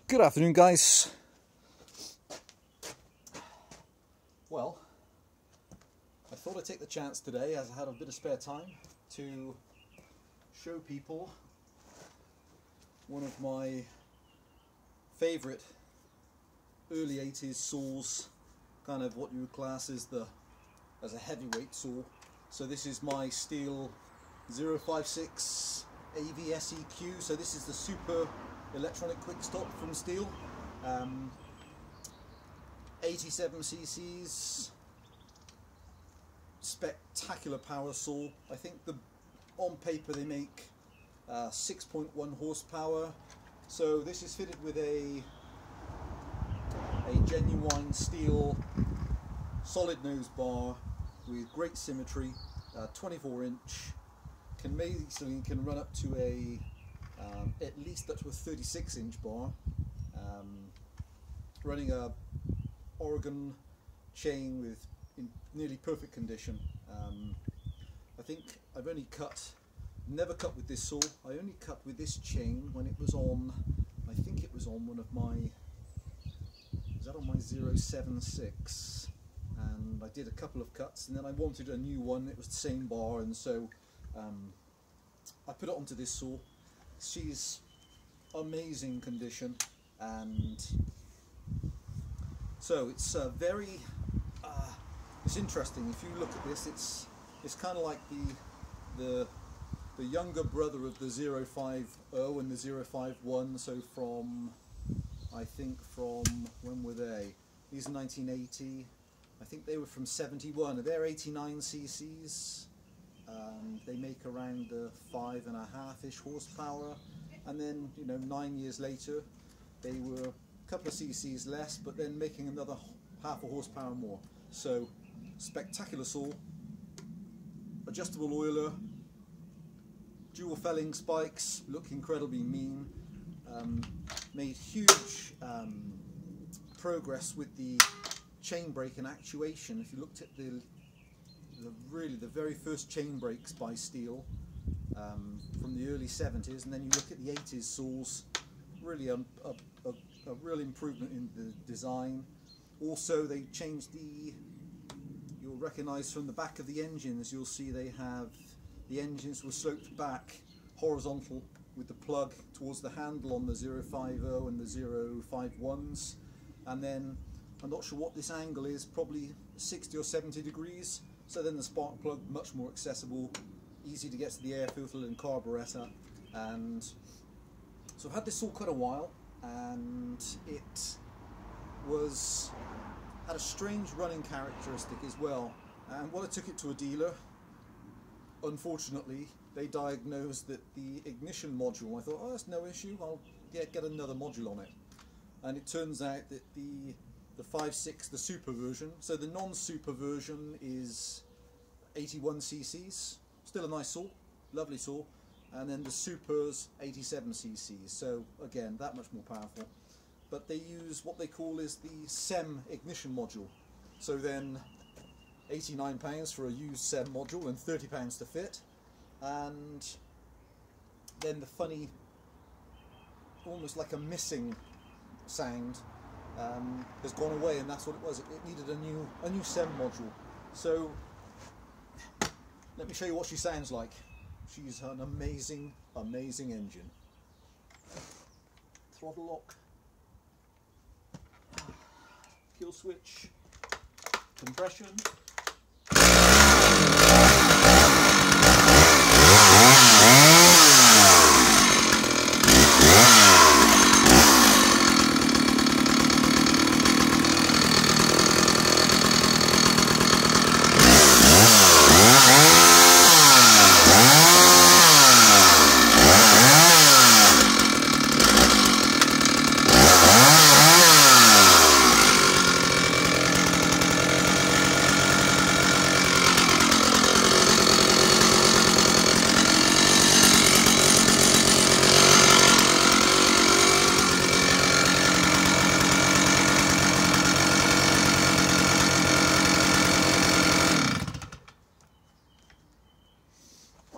Good afternoon, guys. Well, I thought I'd take the chance today, as I had a bit of spare time, to show people one of my favourite early 80s saws, kind of what you would class as a heavyweight saw. So this is my Stihl 056 AVSEQ. So this is the super electronic quick stop from Stihl. 87 cc's, spectacular power saw. I think on paper they make 6.1 horsepower. So this is fitted with a genuine Stihl solid nose bar with great symmetry, 24 inch, can run up to at least up to a 36 inch bar, running a Oregon chain in nearly perfect condition. I think I've never cut with this saw. I only cut with this chain when it was on, I think it was on one of my, was that on my 076? And I did a couple of cuts, and then I wanted a new one. It was the same bar, and so I put it onto this saw. She's amazing condition, and so it's very it's interesting. If you look at this, it's kind of like the younger brother of the 050 and the 051. So I think from when were they? These are 1980. I think they were from 71. They're 89 cc's. They make around 5.5-ish horsepower, and then 9 years later they were a couple of cc's less, but then making another half a horsepower more. So spectacular saw, adjustable oiler, dual felling spikes, look incredibly mean. Made huge progress with the chain brake and actuation. If you looked at the very first chain brakes by Stihl from the early 70s, and then you look at the 80s saws, really a real improvement in the design. Also, they changed you'll recognise from the back of the engines, you'll see the engines were sloped back horizontal with the plug towards the handle on the 050 and the 051s, and then I'm not sure what this angle is, probably 60 or 70 degrees. So then the spark plug, much more accessible, easy to get to the air filter and carburettor. And so I've had this saw quite a while, and it had a strange running characteristic as well. And when I took it to a dealer, unfortunately they diagnosed that the ignition module, I thought, oh, that's no issue, I'll get another module on it. And it turns out that the 5.6, the super version, so the non-super version is 81 cc's, still a nice saw, lovely saw, and then the super's 87 cc's, so again that much more powerful. But they use what they call is the SEM ignition module, so then £89 for a used SEM module and £30 to fit, and then the funny, almost like a missing sound has gone away, and that's what it was. It needed a new SEM module. So let me show you what she sounds like. She's an amazing engine. Throttle lock, kill switch, compression.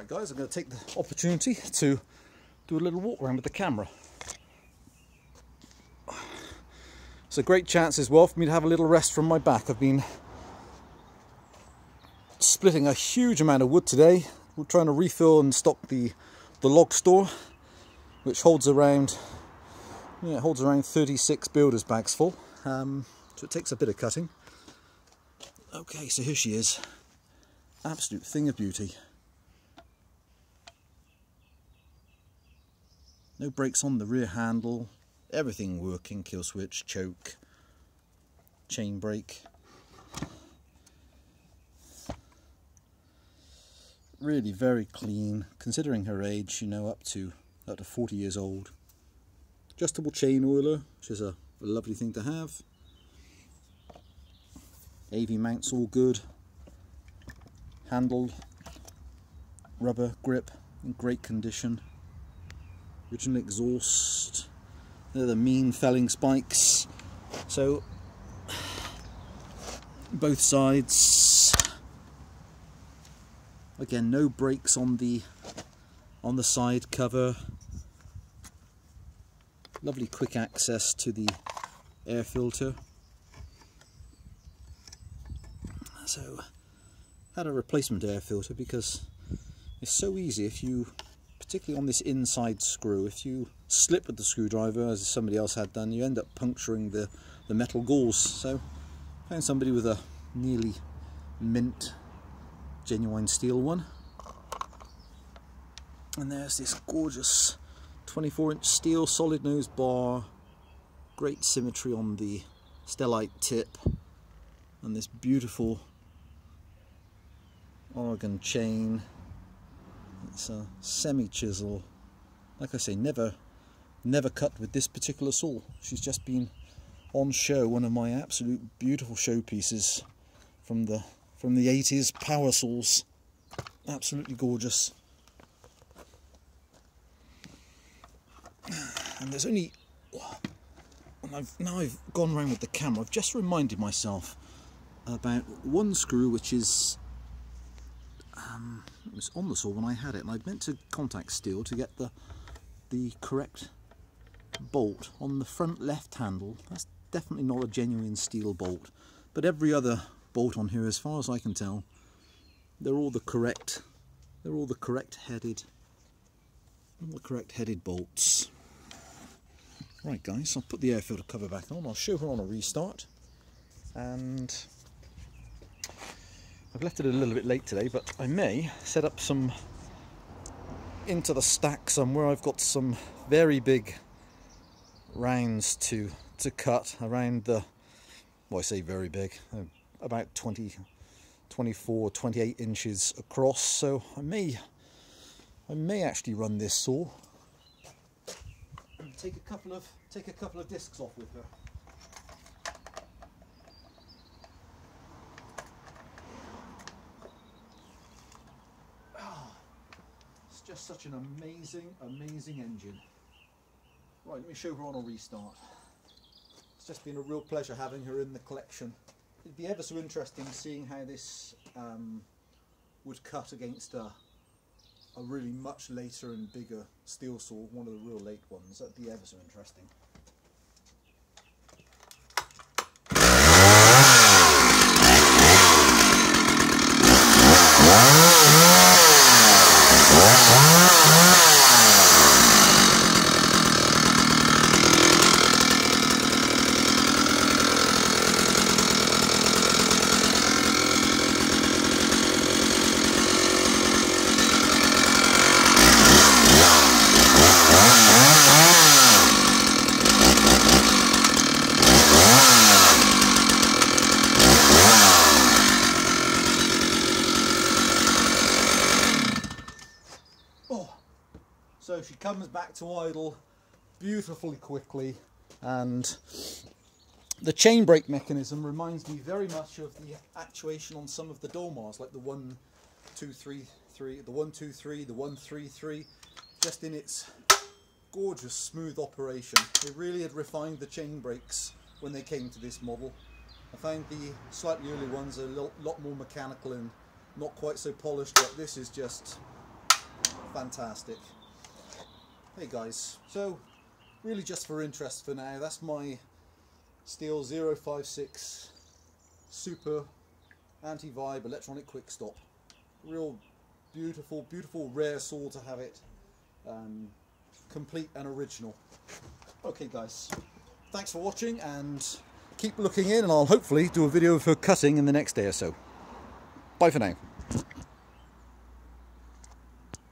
Guys, I'm going to take the opportunity to do a little walk around with the camera. It's a great chance as well for me to have a little rest from my back. I've been splitting a huge amount of wood today. We're trying to refill and stock the log store, which holds around 36 builder's bags full. So it takes a bit of cutting. Okay, so here she is. Absolute thing of beauty. No brakes on the rear handle. Everything working, kill switch, choke, chain brake. Really very clean, considering her age, you know, up to 40 years old. Adjustable chain oiler, which is a lovely thing to have. AV mounts all good. Handle, rubber grip in great condition. Original exhaust. They're the mean felling spikes. So both sides. Again, no brakes on the side cover. Lovely quick access to the air filter. So had a replacement air filter because it's so easy if you, particularly on this inside screw, if you slip with the screwdriver, as somebody else had done, you end up puncturing the metal gauze. So found somebody with a nearly mint genuine Stihl one. And there's this gorgeous 24-inch Stihl solid nose bar, great symmetry on the stellite tip, and this beautiful Oregon chain. It's a semi-chisel. Like I say, never cut with this particular saw. She's just been on show, one of my absolute beautiful showpieces from the 80s power saws. Absolutely gorgeous. And there's only, now I've gone around with the camera, I've just reminded myself about one screw which is it was on the saw when I had it, and I'd meant to contact Stihl to get the correct bolt on the front left handle. That's definitely not a genuine Stihl bolt, but every other bolt on here, as far as I can tell, they're all the correct headed bolts. Right guys, I'll put the air filter cover back on. I'll show her on a restart, and I've left it a little bit late today, but I may set up some into the stack somewhere. I've got some very big rounds to cut around the, well, I say very big, about 24, 28 inches across. So I may actually run this saw and take a couple of discs off with her. Just such an amazing engine. Right, let me show her on a restart. It's just been a real pleasure having her in the collection. It'd be ever so interesting seeing how this would cut against a really much later and bigger Stihl saw, one of the real late ones. That'd be ever so interesting. So she comes back to idle beautifully quickly, and the chain brake mechanism reminds me very much of the actuation on some of the Dolmars, like the 1-2-3-3, the 1-2-3, the 1-3-3, just in its gorgeous smooth operation. They really had refined the chain brakes when they came to this model. I found the slightly early ones a lot more mechanical and not quite so polished, but this is just fantastic. Hey guys, so really just for interest for now, that's my Stihl 056 super anti-vibe electronic quick stop. Real beautiful, beautiful rare saw to have it. Complete and original. Okay guys, thanks for watching and keep looking in, and I'll hopefully do a video for cutting in the next day or so. Bye for now.